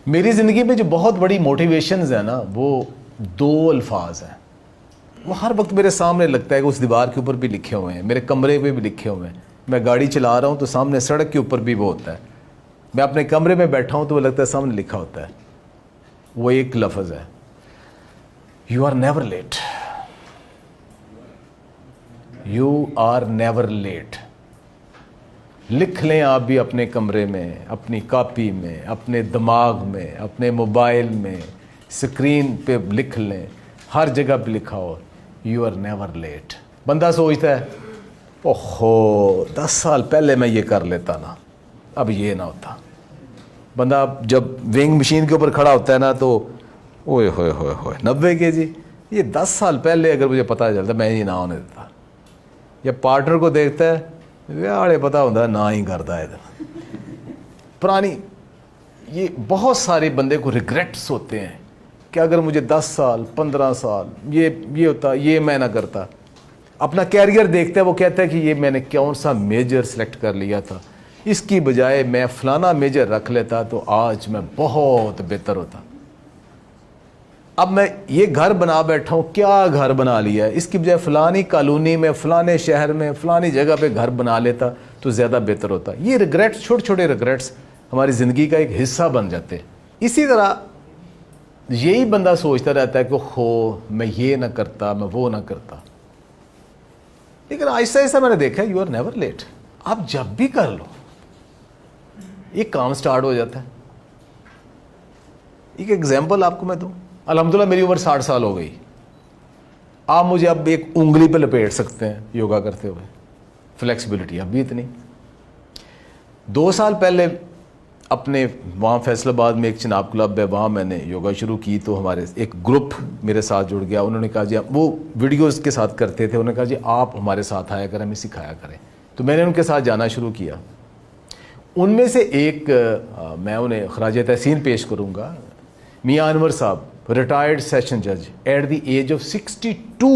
میری ज़िंदगी में जो बहुत बड़ी मोटिवेशंस है ना, वो दो अल्फाज हैं, वो हर वक्त मेरे सामने लगता है कि उस दीवार के ऊपर भी लिखे हुए हैं, मेरे कमरे पे भी लिखे हुए हैं। मैं गाड़ी चला रहा हूँ तो सामने सड़क के ऊपर भी वो होता है, मैं अपने कमरे में बैठा हूँ तो वो लगता है सामने लिखा होता है। वो एक लफ्ज़ है, you are never late. You are never late. लिख लें आप भी अपने कमरे में, अपनी कॉपी में, अपने दिमाग में, अपने मोबाइल में, स्क्रीन पे लिख लें, हर जगह पे लिखा हो, यू आर नेवर लेट। बंदा सोचता है ओहो 10 साल पहले मैं ये कर लेता ना, अब ये ना होता। बंदा जब वेइंग मशीन के ऊपर खड़ा होता है ना तो ओए होए होए होए 90 kg, ये 10 साल पहले अगर मुझे पता चलता मैं ये ना होने देता। या पार्टनर को देखता है व्याड़े पता होता ना ही करता है। पुरानी ये बहुत सारे बंदे को रिग्रेट्स होते हैं कि अगर मुझे 10 साल 15 साल ये होता, ये मैं ना करता। अपना कैरियर देखता है, वो कहता है कि ये मैंने कौन सा मेजर सेलेक्ट कर लिया था, इसकी बजाय मैं फलाना मेजर रख लेता तो आज मैं बहुत बेहतर होता। अब मैं ये घर बना बैठा हूँ, क्या घर बना लिया है, इसकी बजाय फलानी कॉलोनी में, फलाने शहर में, फलानी जगह पे घर बना लेता तो ज़्यादा बेहतर होता। ये रिग्रेट्स, छोटे छोटे रिग्रेट्स हमारी ज़िंदगी का एक हिस्सा बन जाते हैं। इसी तरह यही बंदा सोचता रहता है कि हो मैं ये ना करता, मैं वो ना करता। लेकिन ऐसा ऐसा मैंने देखा है, यू आर नेवर लेट। आप जब भी कर लो एक काम स्टार्ट हो जाता है। एक एग्जाम्पल आपको मैं दूं, अल्हम्दुलिल्लाह मेरी उम्र 60 साल हो गई। आप मुझे अब एक उंगली पे लपेट सकते हैं योगा करते हुए, फ्लेक्सिबिलिटी अब भी इतनी। 2 साल पहले अपने वहाँ फैसलाबाद में एक चिनाब क्लब है, वहाँ मैंने योगा शुरू की तो हमारे एक ग्रुप मेरे साथ जुड़ गया। उन्होंने कहा जी, वो वीडियोज़ के साथ करते थे, उन्होंने कहा जी आप हमारे साथ आया करें, हमें सिखाया करें। तो मैंने उनके साथ जाना शुरू किया। उनमें से एक मैं उन्हें खराज तहसीन पेश करूँगा, मियाँ अनवर साहब, रिटायर्ड सेशन जज एट द एज ऑफ 62।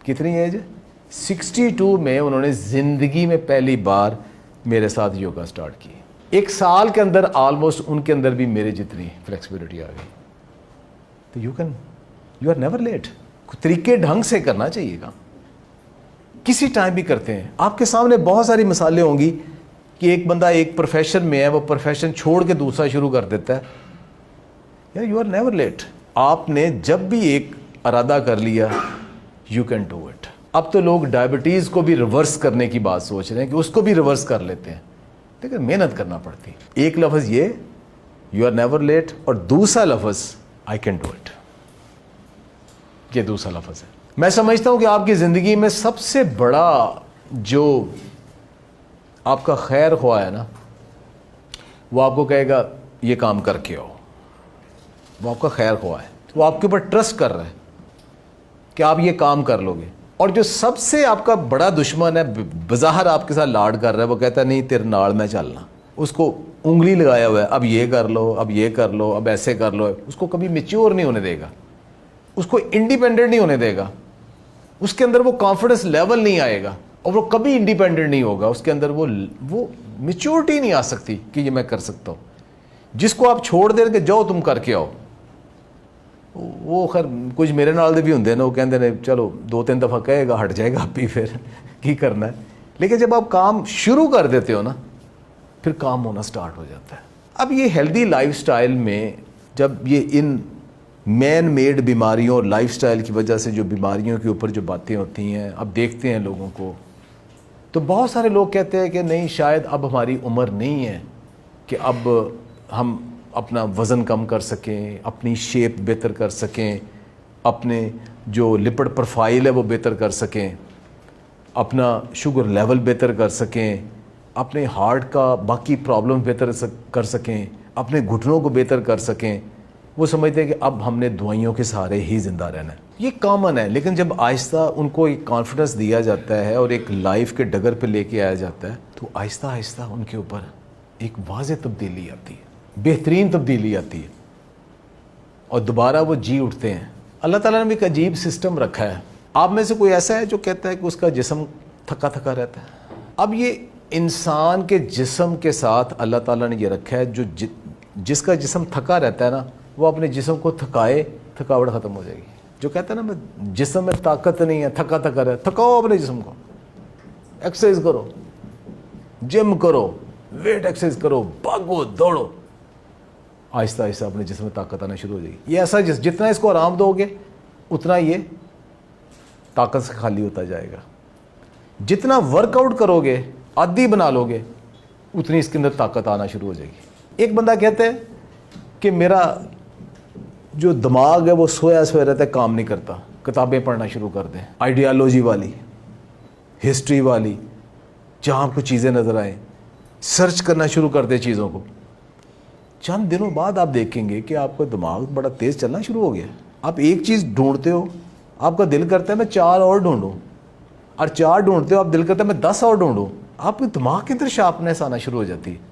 कितनी एज है? 62 में उन्होंने ज़िंदगी में पहली बार मेरे साथ योगा स्टार्ट की। 1 साल के अंदर ऑलमोस्ट उनके अंदर भी मेरे जितनी फ्लेक्सिबिलिटी आ गई। तो यू आर नेवर लेट। तरीके ढंग से करना चाहिए काम, किसी टाइम भी करते हैं। आपके सामने बहुत सारी मिसालें होंगी कि एक बंदा एक प्रोफेशन में है, वो प्रोफेशन छोड़ के दूसरा शुरू कर देता है। यार यू आर नेवर लेट। आपने जब भी एक इरादा कर लिया, यू कैन डू इट। अब तो लोग डायबिटीज़ को भी रिवर्स करने की बात सोच रहे हैं कि उसको भी रिवर्स कर लेते हैं, लेकिन मेहनत करना पड़ती। एक लफ्ज़ ये यू आर नेवर लेट और दूसरा लफ्ज़ आई कैन डू इट, ये दूसरा लफ्ज़ है। मैं समझता हूँ कि आपकी ज़िंदगी में सबसे बड़ा जो आपका खैर ख्वाह है ना, वो आपको कहेगा ये काम करके आओ। वो आपका खैर ख्वाह है, वो आपके ऊपर ट्रस्ट कर रहा है कि आप ये काम कर लोगे। और जो सबसे आपका बड़ा दुश्मन है, बज़ाहिर आपके साथ लाड कर रहा है, वो कहता है नहीं तेरे नाल मैं चलना। उसको उंगली लगाया हुआ है, अब ये कर लो, अब ये कर लो, अब ऐसे कर लो। उसको कभी मैच्योर नहीं होने देगा, उसको इंडिपेंडेंट नहीं होने देगा, उसके अंदर वो कॉन्फिडेंस लेवल नहीं आएगा और वो कभी इंडिपेंडेंट नहीं होगा। उसके अंदर वो मैच्योरिटी नहीं आ सकती कि ये मैं कर सकता हूँ। जिसको आप छोड़ देंगे जाओ तुम करके आओ, वो खैर कुछ मेरे नाल दे भी होंगे ना, वो कहते हैं चलो 2-3 दफ़ा कहेगा हट जाएगा, आप ही फिर की करना है। लेकिन जब आप काम शुरू कर देते हो ना, फिर काम होना स्टार्ट हो जाता है। अब ये हेल्दी लाइफस्टाइल में जब ये इन मैन मेड बीमारियों और लाइफस्टाइल की वजह से जो बीमारियों के ऊपर जो बातें होती हैं, अब देखते हैं लोगों को, तो बहुत सारे लोग कहते हैं कि नहीं शायद अब हमारी उम्र नहीं है कि अब हम अपना वज़न कम कर सकें, अपनी शेप बेहतर कर सकें, अपने जो लिपिड प्रोफाइल है वो बेहतर कर सकें, अपना शुगर लेवल बेहतर कर सकें, अपने हार्ट का बाकी प्रॉब्लम बेहतर कर सकें, अपने घुटनों को बेहतर कर सकें। वो समझते हैं कि अब हमने दवाइयों के सहारे ही ज़िंदा रहना है। ये कॉमन है, लेकिन जब आहिस्ता उनको एक कॉन्फिडेंस दिया जाता है और एक लाइफ के डगर पे लेके आया जाता है, तो आहिस्ता आहिस्ता उनके ऊपर एक वाज़ेह तब्दीली आती है, बेहतरीन तब्दीली आती है और दोबारा वो जी उठते हैं। अल्लाह ताला ने भी एक अजीब सिस्टम रखा है। आप में से कोई ऐसा है जो कहता है कि उसका जिस्म थका थका रहता है? अब ये इंसान के जिस्म के साथ अल्लाह ताला ने ये रखा है जो جس کا جسم تھکا رہتا ہے نا وہ اپنے جسم کو تھکائے, تھکاوٹ ختم ہو جائے گی. جو کہتا ہے نا میں جسم میں طاقت نہیں ہے, تھکا تھکا رہے, تھکاؤ اپنے جسم کو, ایکسرسائز کرو, جم کرو, ویٹ ایکسرسائز کرو, بھاگو دوڑو, آہستہ آہستہ اپنے جسم میں طاقت آنا شروع ہو جائے گی. یہ ایسا جتنا اس کو آرام دو گے اتنا یہ طاقت سے خالی ہوتا جائے گا. جتنا ورک آؤٹ کرو گے, عادی بنا لو گے, اتنی اس کے اندر طاقت آنا شروع ہو جائے گی. ایک بندہ کہتے ہے کہ میرا جو دماغ ہے وہ سویا سویا رہتا ہے, کام نہیں کرتا, کتابیں پڑھنا شروع کر دیں, آئیڈیالوجی والی, ہسٹری والی, جہاں آپ کو چیزیں نظر آئیں سرچ کرنا شروع کر دیں چیزوں کو. چند دنوں بعد آپ دیکھیں گے کہ آپ کا دماغ بڑا تیز چلنا شروع ہو گیا. آپ ایک چیز ڈھونڈتے ہو, آپ کا دل کرتا ہے میں 4 اور ڈھونڈوں, اور 4 ڈھونڈتے ہو آپ دل کرتا ہے میں 10 اور ڈھونڈوں. آپ کے دماغ کے اندر شارپنیس آنا شروع ہو جاتی ہے.